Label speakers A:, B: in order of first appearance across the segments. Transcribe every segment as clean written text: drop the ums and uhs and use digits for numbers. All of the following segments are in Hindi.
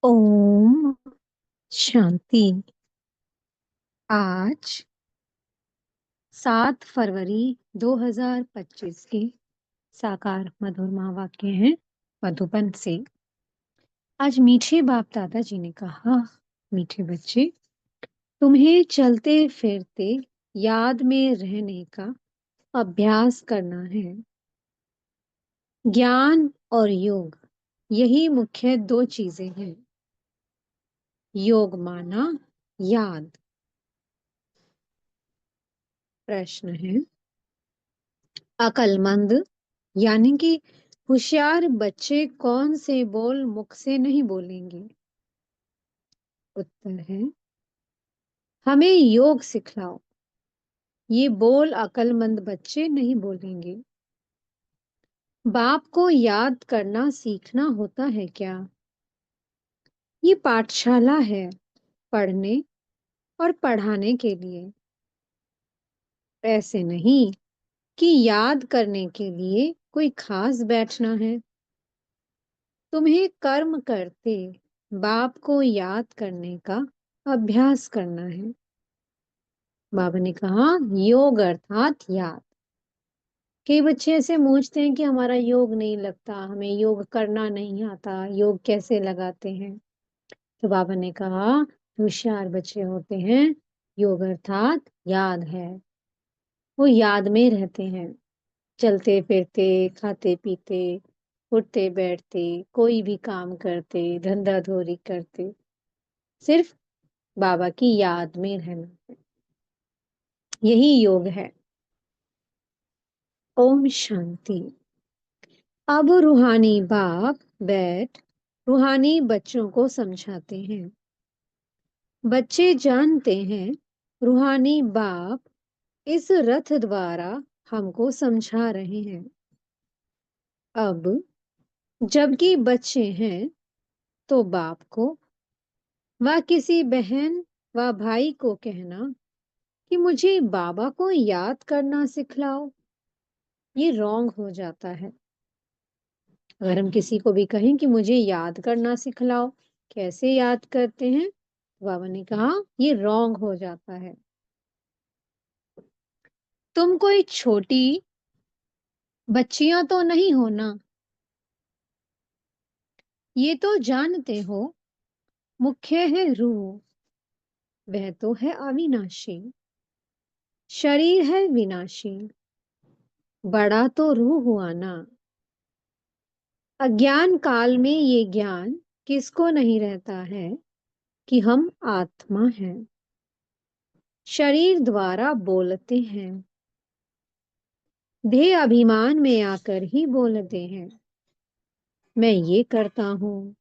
A: ओम शांति। आज 7 फरवरी 2025 के साकार मधुर महावाक्य हैं मधुबन से। आज मीठे बाप दादाजी ने कहा, मीठे बच्चे, तुम्हें चलते फिरते याद में रहने का अभ्यास करना है। ज्ञान और योग, यही मुख्य दो चीजें हैं। योग माना याद। प्रश्न है, अकलमंद यानी कि होशियार बच्चे कौन से बोल मुख से नहीं बोलेंगे? उत्तर है, हमें योग सिखलाओ। ये बोल अकलमंद बच्चे नहीं बोलेंगे। बाप को याद करना सीखना होता है क्या? ये पाठशाला है पढ़ने और पढ़ाने के लिए, ऐसे नहीं कि याद करने के लिए कोई खास बैठना है। तुम्हें कर्म करते बाप को याद करने का अभ्यास करना है। बाबा ने कहा, योग अर्थात याद। कई बच्चे ऐसे पूछते हैं कि हमारा योग नहीं लगता, हमें योग करना नहीं आता, योग कैसे लगाते हैं? तो बाबा ने कहा, होशियार बच्चे होते हैं, योग अर्थात याद है। वो याद में रहते हैं, चलते फिरते, खाते पीते, उठते बैठते, कोई भी काम करते, धंधा धोरी करते, सिर्फ बाबा की याद में रहना है। यही योग है। ओम शांति। अब रूहानी बाप बैठ रूहानी बच्चों को समझाते हैं। बच्चे जानते हैं रूहानी बाप इस रथ द्वारा हमको समझा रहे हैं। अब जबकि बच्चे हैं तो बाप को व किसी बहन व भाई को कहना कि मुझे बाबा को याद करना सिखलाओ, ये रॉन्ग हो जाता है। अगर हम किसी को भी कहें कि मुझे याद करना सिखलाओ, कैसे याद करते हैं, तो बाबा ने कहा ये रॉन्ग हो जाता है। तुम कोई छोटी बच्चियां तो नहीं हो ना? ये तो जानते हो मुख्य है रूह, वह तो है अविनाशी। शरीर है विनाशी, बड़ा तो रूह हुआ ना। अज्ञान काल में ये ज्ञान किसको नहीं रहता है कि हम आत्मा हैं, शरीर द्वारा बोलते हैं, देह अभिमान में आकर ही बोलते हैं, मैं ये करता हूं।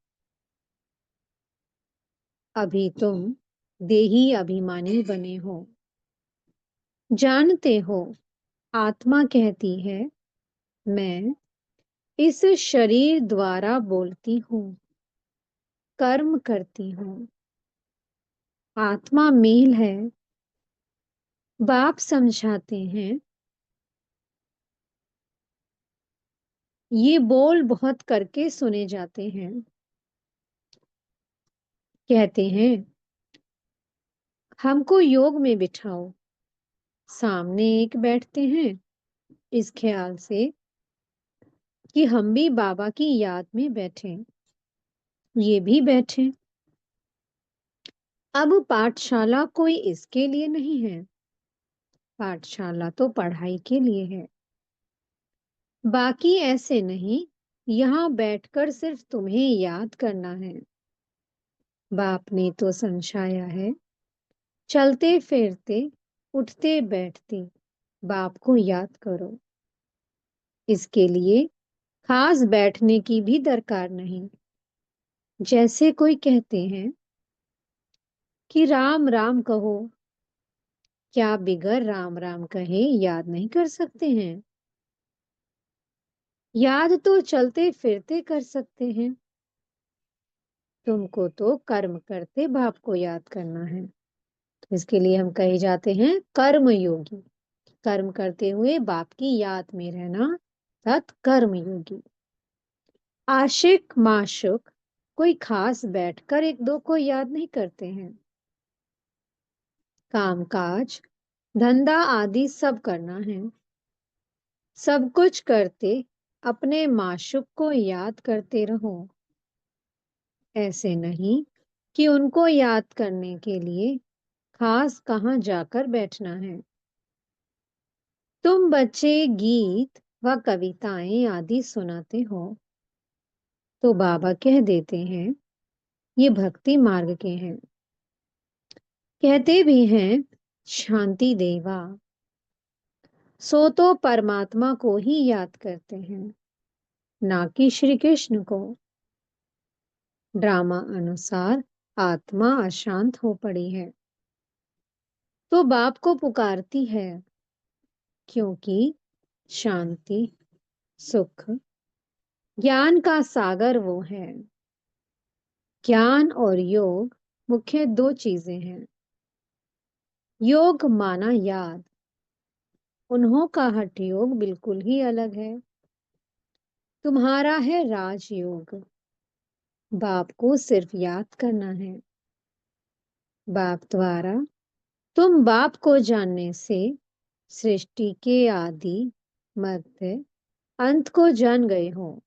A: अभी तुम देही अभिमानी बने हो। जानते हो आत्मा कहती है, मैं इस शरीर द्वारा बोलती हूँ, कर्म करती हूँ। आत्मा मेल है। बाप समझाते हैं, ये बोल बहुत करके सुने जाते हैं। कहते हैं, हमको योग में बिठाओ। सामने एक बैठते हैं इस ख्याल से कि हम भी बाबा की याद में बैठें, ये भी बैठें। अब पाठशाला कोई इसके लिए नहीं है, पाठशाला तो पढ़ाई के लिए है। बाकी ऐसे नहीं, यहाँ बैठकर सिर्फ तुम्हें याद करना है। बाप ने तो समझाया है, चलते फिरते, उठते बैठते बाप को याद करो। इसके लिए खास बैठने की भी दरकार नहीं। जैसे कोई कहते हैं कि राम राम कहो, क्या बिगर राम राम कहे याद नहीं कर सकते हैं? याद तो चलते फिरते कर सकते हैं। तुमको तो कर्म करते बाप को याद करना है। तो इसके लिए हम कहे जाते हैं कर्म योगी। कर्म करते हुए बाप की याद में रहना, तत् कर्म योगी। आशिक माशुक कोई खास बैठकर एक दो को याद नहीं करते हैं। कामकाज, धंधा आदि सब करना है। सब कुछ करते अपने माशूक को याद करते रहो। ऐसे नहीं कि उनको याद करने के लिए खास कहाँ जाकर बैठना है। तुम बच्चे गीत व कविताएं आदि सुनाते हो तो बाबा कह देते हैं ये भक्ति मार्ग के हैं। कहते भी हैं शांति देवा, सो तो परमात्मा को ही याद करते हैं, ना कि श्री कृष्ण को। ड्रामा अनुसार आत्मा अशांत हो पड़ी है तो बाप को पुकारती है, क्योंकि शांति, सुख, ज्ञान का सागर वो है। ज्ञान और योग मुख्य दो चीजें हैं। योग माना याद, उन्हों का हठ योग बिल्कुल ही अलग है। तुम्हारा है राजयोग, बाप को सिर्फ याद करना है। बाप द्वारा तुम बाप को जानने से सृष्टि के आदि, मध्य, अंत को जान गए हो।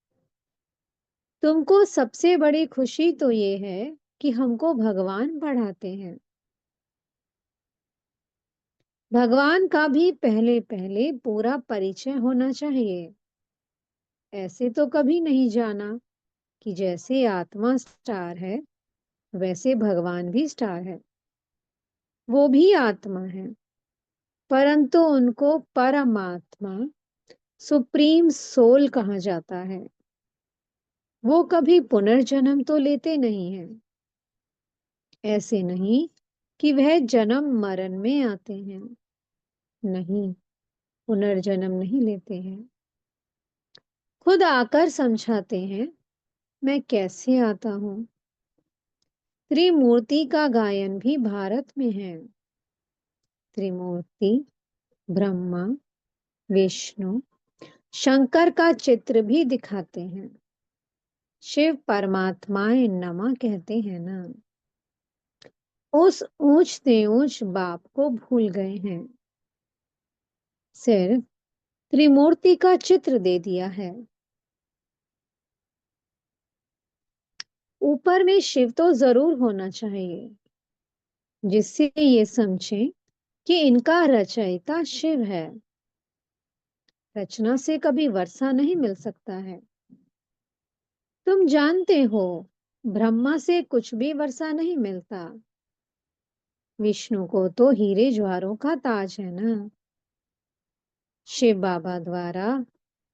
A: तुमको सबसे बड़ी खुशी तो ये है कि हमको भगवान पढ़ाते हैं। भगवान का भी पहले पहले पूरा परिचय होना चाहिए। ऐसे तो कभी नहीं जाना कि जैसे आत्मा स्टार है वैसे भगवान भी स्टार है। वो भी आत्मा है, परंतु उनको परमात्मा, सुप्रीम सोल कहा जाता है। वो कभी पुनर्जन्म तो लेते नहीं हैं। ऐसे नहीं कि वह जन्म मरण में आते हैं। नहीं, पुनर्जन्म नहीं लेते हैं। खुद आकर समझाते हैं मैं कैसे आता हूँ। त्रिमूर्ति का गायन भी भारत में है। त्रिमूर्ति, ब्रह्मा, विष्णु, शंकर का चित्र भी दिखाते हैं। शिव परमात्माए नमः कहते हैं ना। उस ऊंच से ऊंच बाप को भूल गए हैं। सिर्फ त्रिमूर्ति का चित्र दे दिया है। ऊपर में शिव तो जरूर होना चाहिए, जिससे ये समझें कि इनका रचयिता शिव है। रचना से कभी वर्षा नहीं मिल सकता है। तुम जानते हो ब्रह्मा से कुछ भी वर्षा नहीं मिलता। विष्णु को तो हीरे ज्वारों का ताज है ना। शिव बाबा द्वारा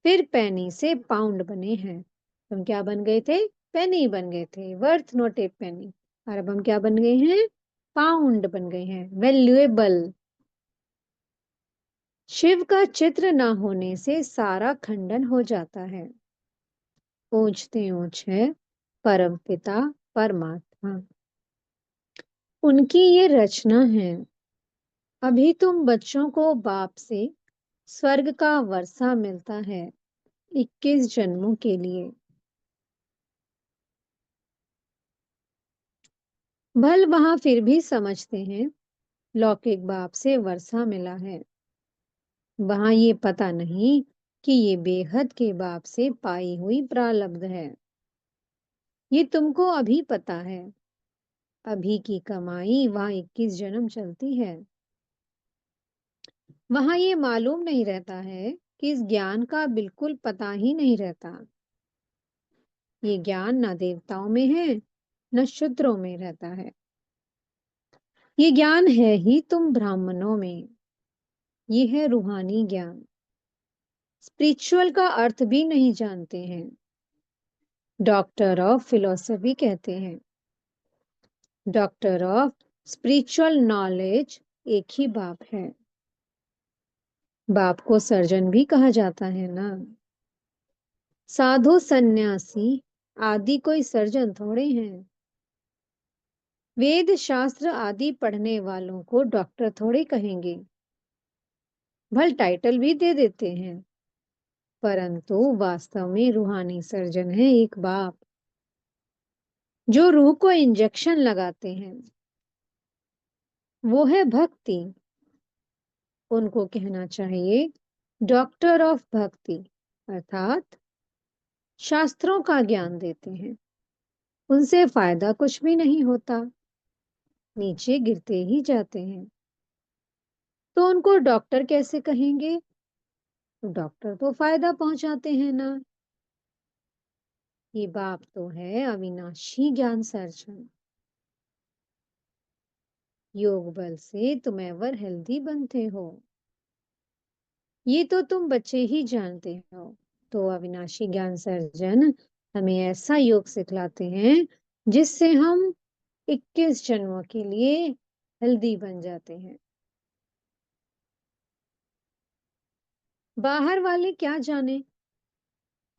A: फिर पेनी से पाउंड बने हैं। तुम क्या बन गए थे? पेनी बन गए थे, वर्थ नोट ए पेनी। और अब हम क्या बन गए हैं? पाउंड बन गए हैं, वैल्यूएबल। शिव का चित्र ना होने से सारा खंडन हो जाता है। ऊंचते ऊंच है परम पिता परमात्मा, उनकी ये रचना है। अभी तुम बच्चों को बाप से स्वर्ग का वर्षा मिलता है 21 जन्मों के लिए। भल वहां फिर भी समझते हैं लौकिक बाप से वर्षा मिला है। वहां ये पता नहीं कि ये बेहद के बाप से पाई हुई प्रारब्ध है। ये तुमको अभी पता है। अभी की कमाई वहां 21 जन्म चलती है। वहां ये मालूम नहीं रहता है कि इस ज्ञान का बिल्कुल पता ही नहीं रहता। ये ज्ञान न देवताओं में है न शूद्रों में रहता है। ये ज्ञान है ही तुम ब्राह्मणों में। ये है रूहानी ज्ञान। स्पिरिचुअल का अर्थ भी नहीं जानते हैं। डॉक्टर ऑफ फिलोसफी कहते हैं। डॉक्टर ऑफ स्पिरिचुअल नॉलेज एक ही बाप है। बाप को सर्जन भी कहा जाता है ना। साधु सन्यासी आदि कोई सर्जन थोड़े हैं। वेद शास्त्र आदि पढ़ने वालों को डॉक्टर थोड़े कहेंगे। भल टाइटल भी दे देते हैं, परंतु वास्तव में रूहानी सर्जन है एक बाप। जो रूह को इंजेक्शन लगाते हैं, वो है भक्ति। उनको कहना चाहिए डॉक्टर ऑफ भक्ति, अर्थात शास्त्रों का ज्ञान देते हैं। उनसे फायदा कुछ भी नहीं होता, नीचे गिरते ही जाते हैं। तो उनको डॉक्टर कैसे कहेंगे? डॉक्टर तो फायदा पहुंचाते हैं ना। ये बाप तो है अविनाशी ज्ञान सर्जन। योग बल से तुम एवर हेल्दी बनते हो, ये तो तुम बच्चे ही जानते हो। तो अविनाशी ज्ञान सर्जन हमें ऐसा योग सिखलाते हैं जिससे हम 21 जन्मों के लिए हेल्दी बन जाते हैं। बाहर वाले क्या जाने,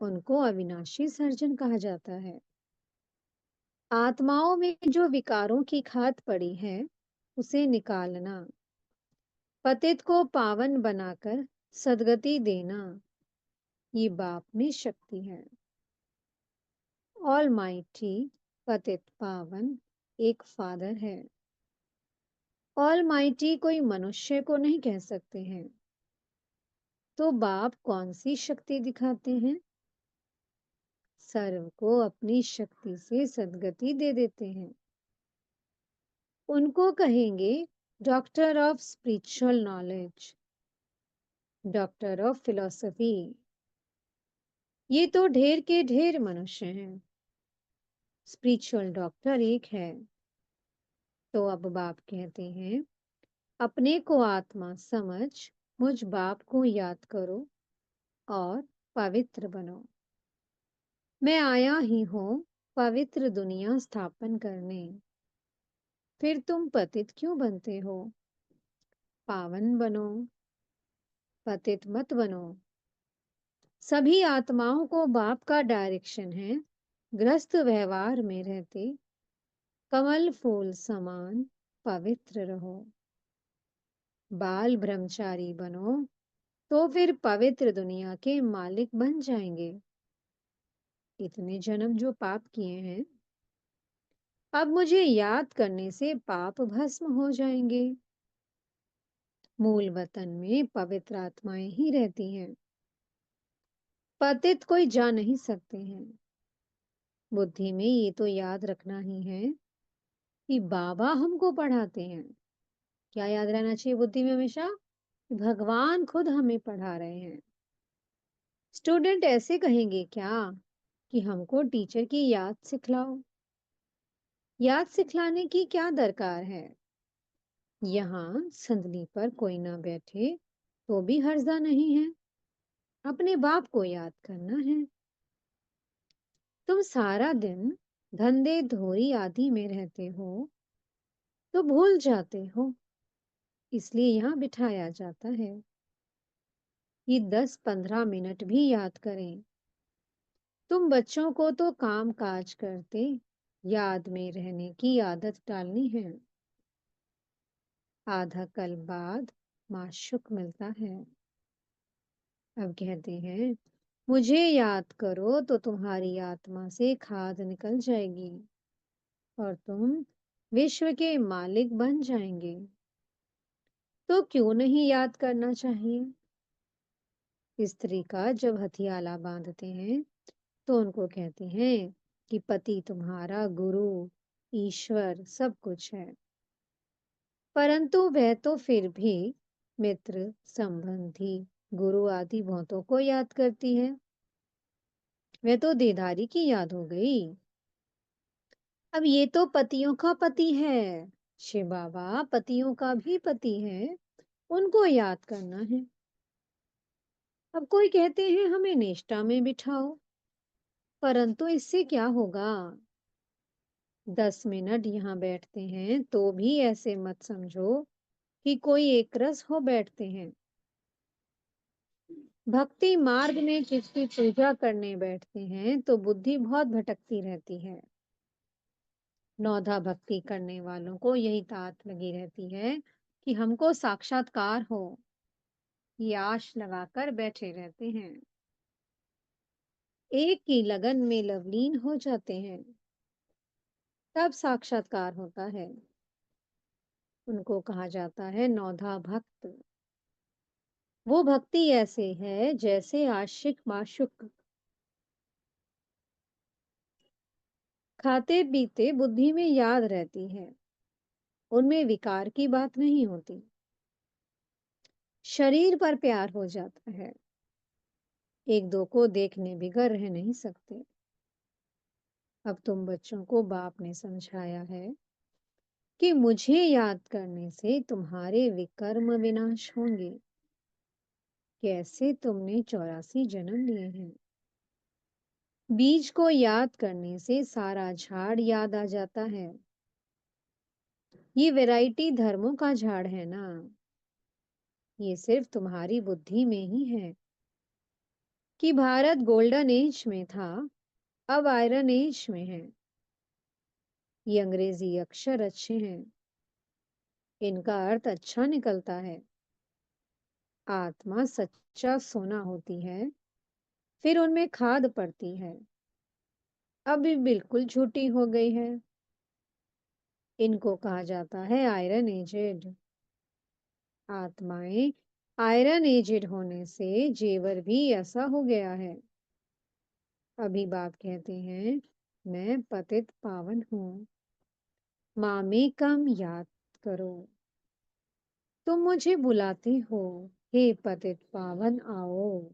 A: उनको अविनाशी सर्जन कहा जाता है। आत्माओं में जो विकारों की खाद पड़ी है, उसे निकालना, पतित को पावन बनाकर सदगति देना, ये बाप में शक्ति है। ऑलमाइटी पतित पावन एक फादर है। ऑलमाइटी कोई मनुष्य को नहीं कह सकते हैं। तो बाप कौन सी शक्ति दिखाते हैं? सर्व को अपनी शक्ति से सद्गति दे देते हैं। उनको कहेंगे doctor of spiritual knowledge, doctor of philosophy. ये तो ढेर के ढेर मनुष्य हैं, स्पिरिचुअल डॉक्टर एक है। तो अब बाप कहते हैं अपने को आत्मा समझ मुझ बाप को याद करो और पवित्र बनो। मैं आया ही हूं पवित्र दुनिया स्थापन करने। फिर तुम पतित क्यों बनते हो? पावन बनो, पतित मत बनो। सभी आत्माओं को बाप का डायरेक्शन है, ग्रस्त व्यवहार में रहते कमल फूल समान पवित्र रहो। बाल ब्रह्मचारी बनो, तो फिर पवित्र दुनिया के मालिक बन जाएंगे। इतने जन्म जो पाप किए हैं, अब मुझे याद करने से पाप भस्म हो जाएंगे। मूल वतन में पवित्र आत्माएं ही रहती हैं, पतित कोई जा नहीं सकते हैं। बुद्धि में ये तो याद रखना ही है कि बाबा हमको पढ़ाते हैं। क्या याद रहना चाहिए बुद्धि में हमेशा? कि भगवान खुद हमें पढ़ा रहे हैं। स्टूडेंट ऐसे कहेंगे क्या कि हमको टीचर की याद सिखलाओ? याद सिखलाने की क्या दरकार है? यहाँ संदली पर कोई ना बैठे तो भी हर्जा नहीं है, अपने बाप को याद करना है। तुम सारा दिन धंधे धोरी आदि में रहते हो तो भूल जाते हो, इसलिए यहाँ बिठाया जाता है। ये 10-15 मिनट भी याद करें। तुम बच्चों को तो काम काज करते याद में रहने की आदत डालनी है। आधा कल बाद माशुक मिलता है। अब कहते हैं मुझे याद करो तो तुम्हारी आत्मा से खाद निकल जाएगी और तुम विश्व के मालिक बन जाएंगे। तो क्यों नहीं याद करना चाहिए? स्त्री का जब हथियाला बांधते हैं तो उनको कहते हैं कि पति तुम्हारा गुरु ईश्वर सब कुछ है, परंतु वह तो फिर भी मित्र संबंधी गुरु आदि बहुतों को याद करती है। वह तो देदारी की याद हो गई। अब ये तो पतियों का पति है, शिव बाबा पतियों का भी पति है, उनको याद करना है। अब कोई कहते हैं हमें निष्ठा में बिठाओ, परंतु इससे क्या होगा? 10 मिनट यहाँ बैठते हैं तो भी ऐसे मत समझो कि कोई एक रस हो बैठते हैं। भक्ति मार्ग में जिसकी पूजा करने बैठते हैं तो बुद्धि बहुत भटकती रहती है। नौधा भक्ति करने वालों को यही तात लगी रहती है कि हमको साक्षात्कार हो, ये आश लगाकर बैठे रहते हैं। एक की लगन में लवलीन हो जाते हैं। तब साक्षात्कार होता है। उनको कहा जाता है नौधा भक्त। वो भक्ति ऐसे है जैसे आशिक माशुक खाते पीते बुद्धि में याद रहती है। उनमें विकार की बात नहीं होती। शरीर पर प्यार हो जाता है। एक दो को देखने बिगर रह नहीं सकते। अब तुम बच्चों को बाप ने समझाया है कि मुझे याद करने से तुम्हारे विकर्म विनाश होंगे। कैसे तुमने 84 जन्म लिए हैं। बीज को याद करने से सारा झाड़ याद आ जाता है। ये वैरायटी धर्मों का झाड़ है ना। ये सिर्फ तुम्हारी बुद्धि में ही है कि भारत गोल्डन एज में था, अब आयरन एज में है। ये अंग्रेजी अक्षर अच्छे हैं, इनका अर्थ अच्छा निकलता है। आत्मा सच्चा सोना होती है, फिर उनमें खाद पड़ती है। अभी बिल्कुल झूठी हो गई है। इनको कहा जाता है आयरन एजेड। आत्माएं आयरन एजेड होने से जेवर भी ऐसा हो गया है। अभी बाप कहते हैं मैं पतित पावन हूँ, माँ कम याद करो। तुम मुझे बुलाते हो, हे पतित पावन आओ।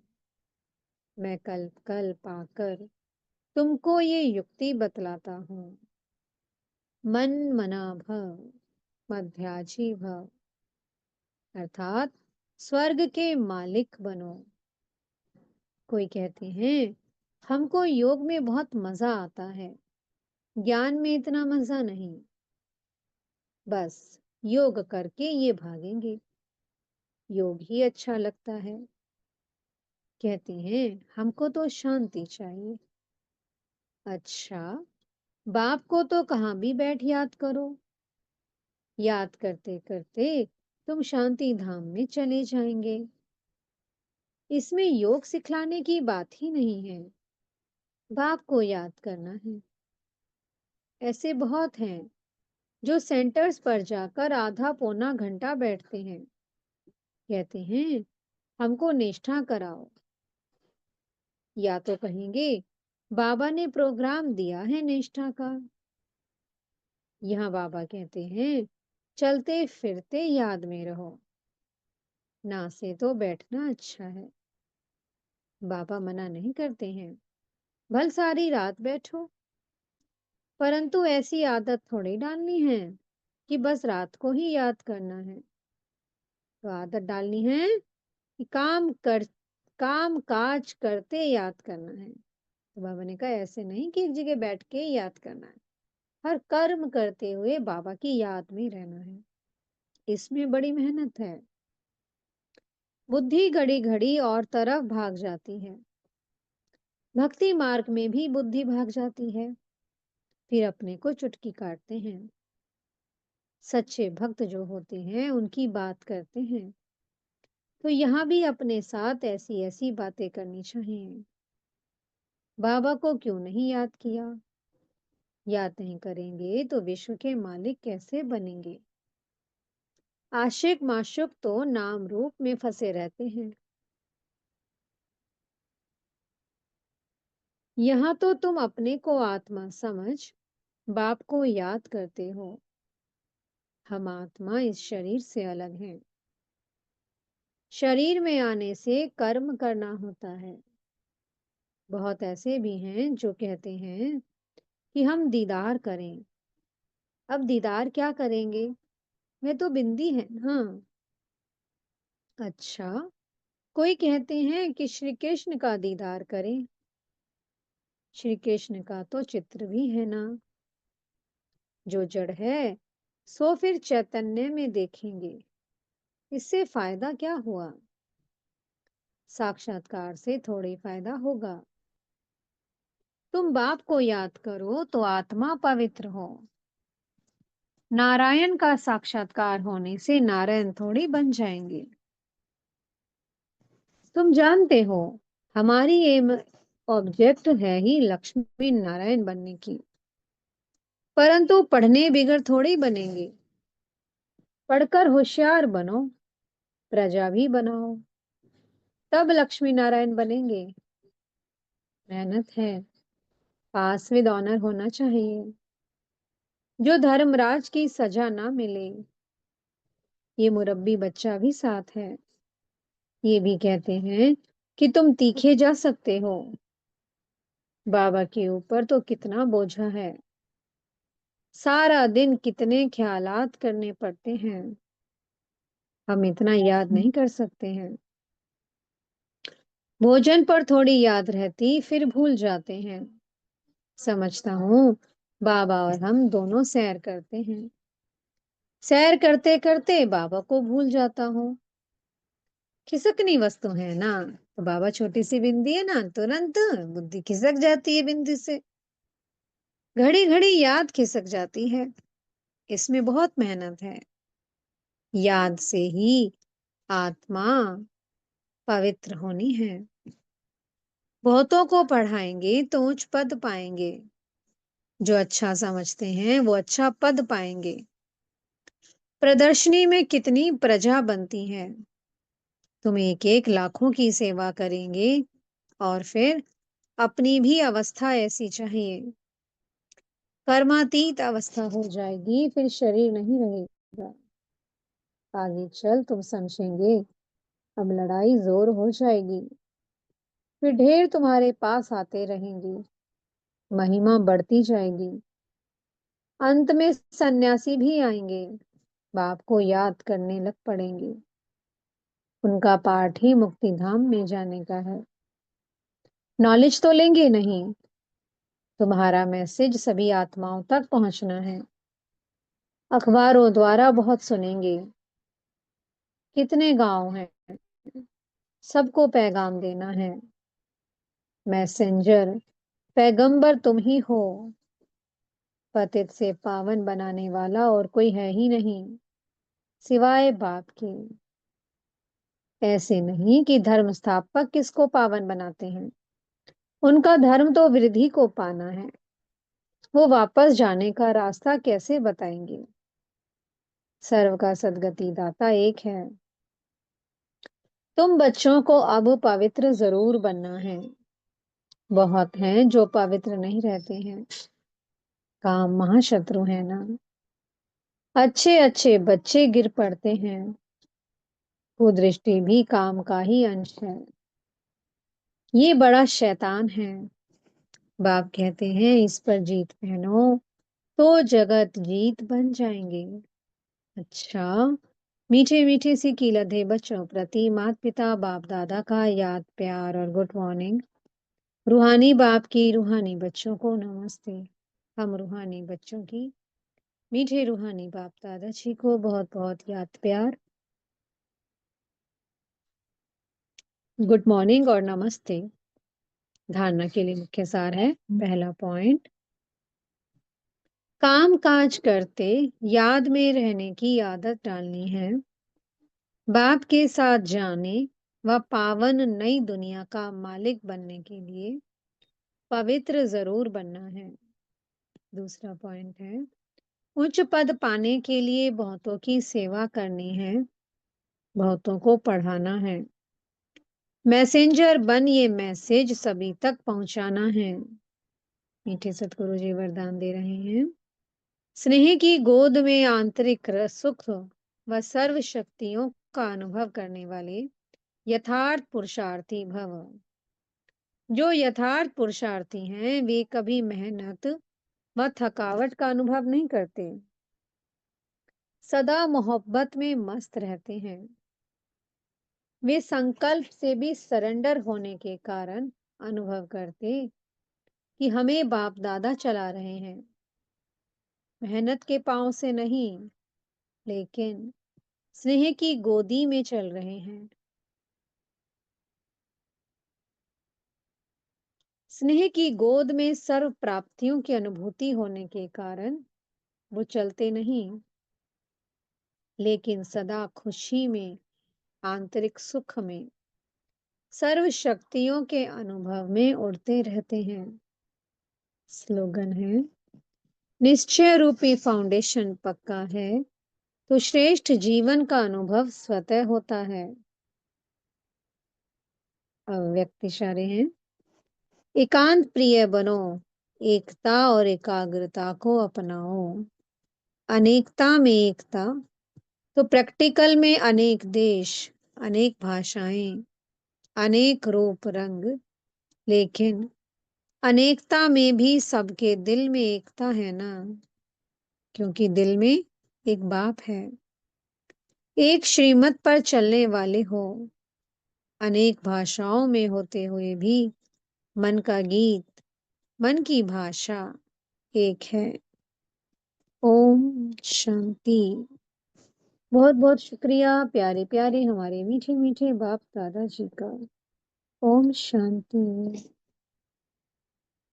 A: मैं कल्प कल्प आकर तुमको ये युक्ति बतलाता हूँ। मन मना भव, मध्याजी भव, अर्थात स्वर्ग के मालिक बनो। कोई कहते हैं हमको योग में बहुत मजा आता है, ज्ञान में इतना मजा नहीं। बस योग करके ये भागेंगे, योग ही अच्छा लगता है। कहते हैं हमको तो शांति चाहिए। अच्छा, बाप को तो कहाँ भी बैठ याद करो। याद करते करते तुम शांति धाम में चले जाएंगे। इसमें योग सिखलाने की बात ही नहीं है, बाप को याद करना है। ऐसे बहुत हैं जो सेंटर्स पर जाकर आधा पौना घंटा बैठते हैं। कहते हैं हमको निष्ठा कराओ, या तो कहेंगे बाबा ने प्रोग्राम दिया है निष्ठा का। यहाँ बाबा कहते हैं चलते फिरते याद में रहो, ना से तो बैठना अच्छा है। बाबा मना नहीं करते हैं, भल सारी रात बैठो, परंतु ऐसी आदत थोड़ी डालनी है कि बस रात को ही याद करना है। तो आदत डालनी है कि काम काज करते याद करना है। तो बाबा ने कहा ऐसे नहीं कि एक जगह बैठ के याद करना है, हर कर्म करते हुए बाबा की याद में रहना है। इसमें बड़ी मेहनत है। बुद्धि घड़ी घड़ी और तरफ भाग जाती है। भक्ति मार्ग में भी बुद्धि भाग जाती है, फिर अपने को चुटकी काटते हैं। सच्चे भक्त जो होते हैं उनकी बात करते हैं, तो यहाँ भी अपने साथ ऐसी ऐसी बातें करनी चाहिए। बाबा को क्यों नहीं याद किया। याद नहीं करेंगे तो विश्व के मालिक कैसे बनेंगे। आशिक माशुक तो नाम रूप में फंसे रहते हैं। यहाँ तो तुम अपने को आत्मा समझ बाप को याद करते हो। हम आत्मा इस शरीर से अलग हैं। शरीर में आने से कर्म करना होता है। बहुत ऐसे भी हैं जो कहते हैं कि हम दीदार करें। अब दीदार क्या करेंगे, मैं तो बिंदी है ना। अच्छा, कोई कहते हैं कि श्री कृष्ण का दीदार करें। श्री कृष्ण का तो चित्र भी है ना। जो जड़ है सो फिर चैतन्य में देखेंगे, इससे फायदा क्या हुआ। साक्षात्कार से थोड़ी फायदा होगा। तुम बाप को याद करो तो आत्मा पवित्र हो। नारायण का साक्षात्कार होने से नारायण थोड़ी बन जाएंगे। तुम जानते हो हमारी एम ऑब्जेक्ट है ही लक्ष्मी नारायण बनने की। परंतु पढ़ने बिगड़ थोड़ी बनेंगे। पढ़कर होशियार बनो, प्रजा भी बनाओ, तब लक्ष्मी नारायण बनेंगे। मेहनत है, पास विद ऑनर होना चाहिए। जो धर्मराज की सजा ना मिले, ये मुरब्बी बच्चा भी साथ है। ये भी कहते हैं कि तुम तीखे जा सकते हो। बाबा के ऊपर तो कितना बोझा है। सारा दिन कितने ख्यालात करने पड़ते हैं। हम इतना याद नहीं कर सकते हैं। भोजन पर थोड़ी याद रहती, फिर भूल जाते हैं। समझता हूँ, बाबा और हम दोनों सैर करते हैं। सैर करते करते बाबा को भूल जाता हूँ। खिसकनी वस्तु है ना, तो बाबा छोटी सी बिंदी है ना, तुरंत बुद्धि खिसक जाती है बिंदी से। घड़ी घड़ी याद खिसक जाती है। इसमें बहुत मेहनत है। याद से ही आत्मा पवित्र होनी है। बहुतों को पढ़ाएंगे तो उच्च पद पाएंगे। जो अच्छा समझते हैं वो अच्छा पद पाएंगे। प्रदर्शनी में कितनी प्रजा बनती है। तुम एक एक लाखों की सेवा करेंगे और फिर अपनी भी अवस्था ऐसी चाहिए। कर्मातीत अवस्था हो जाएगी, फिर शरीर नहीं रहेगा। आगे चल तुम समझेंगे। अब लड़ाई जोर हो जाएगी। फिर ढेर तुम्हारे पास आते रहेंगे। महिमा बढ़ती जाएगी। अंत में सन्यासी भी आएंगे। बाप को याद करने लग पड़ेंगे। उनका पाठ ही मुक्ति धाम में जाने का है। नॉलेज तो लेंगे नहीं। तुम्हारा मैसेज सभी आत्माओं तक पहुंचना है। अखबारों द्वारा बहुत सुनेंगे। कितने गांव हैं, सबको पैगाम देना है। मैसेंजर, पैगंबर तुम ही हो। पतित से पावन बनाने वाला और कोई है ही नहीं सिवाय बाप के। ऐसे नहीं कि धर्म स्थापक किसको पावन बनाते हैं। उनका धर्म तो वृद्धि को पाना है। वो वापस जाने का रास्ता कैसे बताएंगे। सर्व का सदगति दाता एक है। तुम बच्चों को अब पवित्र जरूर बनना है। बहुत हैं जो पवित्र नहीं रहते हैं। काम महाशत्रु है ना। अच्छे अच्छे बच्चे गिर पड़ते हैं। कुदृष्टि भी काम का ही अंश है। ये बड़ा शैतान है। बाप कहते हैं इस पर जीत पहनो तो जगत जीत बन जाएंगे। अच्छा, मीठे मीठे सी कीलते बच्चों प्रति माता पिता बाप दादा का याद प्यार और गुड मॉर्निंग। रूहानी बाप की रूहानी बच्चों को नमस्ते। हम रूहानी बच्चों की मीठे रूहानी बाप दादा जी को बहुत बहुत याद प्यार, गुड मॉर्निंग और नमस्ते। धारणा के लिए मुख्य सार है। पहला पॉइंट, काम काज करते याद में रहने की आदत डालनी है। बाप के साथ जाने व पावन नई दुनिया का मालिक बनने के लिए पवित्र जरूर बनना है। दूसरा पॉइंट है, उच्च पद पाने के लिए बहुतों की सेवा करनी है। बहुतों को पढ़ाना है। मैसेंजर बन ये मैसेज सभी तक पहुंचाना है। मीठे सतगुरु जी वरदान दे रहे हैं। स्नेह की गोद में आंतरिक सुख व सर्व शक्तियों का अनुभव करने वाले यथार्थ पुरुषार्थी भव। जो यथार्थ पुरुषार्थी हैं वे कभी मेहनत व थकावट का अनुभव नहीं करते। सदा मोहब्बत में मस्त रहते हैं। वे संकल्प से भी सरेंडर होने के कारण अनुभव करते कि हमें बाप दादा चला रहे हैं। मेहनत के पांव से नहीं, लेकिन स्नेह की गोदी में चल रहे हैं। स्नेह की गोद में सर्व प्राप्तियों की अनुभूति होने के कारण वो चलते नहीं, लेकिन सदा खुशी में, आंतरिक सुख में, सर्व शक्तियों के अनुभव में उड़ते रहते हैं। स्लोगन है, निश्चय रूपी फाउंडेशन पक्का है तो श्रेष्ठ जीवन का अनुभव स्वतः होता है। अव्यक्त इशारे हैं। एकांत प्रिय बनो, एकता और एकाग्रता को अपनाओ। अनेकता में एकता, तो प्रैक्टिकल में अनेक देश, अनेक भाषाएं, अनेक रूप रंग, लेकिन अनेकता में भी सबके दिल में एकता है ना, क्योंकि दिल में एक बाप है। एक श्रीमत पर चलने वाले हो, अनेक भाषाओं में होते हुए भी मन का गीत, मन की भाषा एक है। ओम शांति। बहुत बहुत शुक्रिया प्यारे प्यारे हमारे मीठे मीठे बाप दादा जी का। ओम शांति।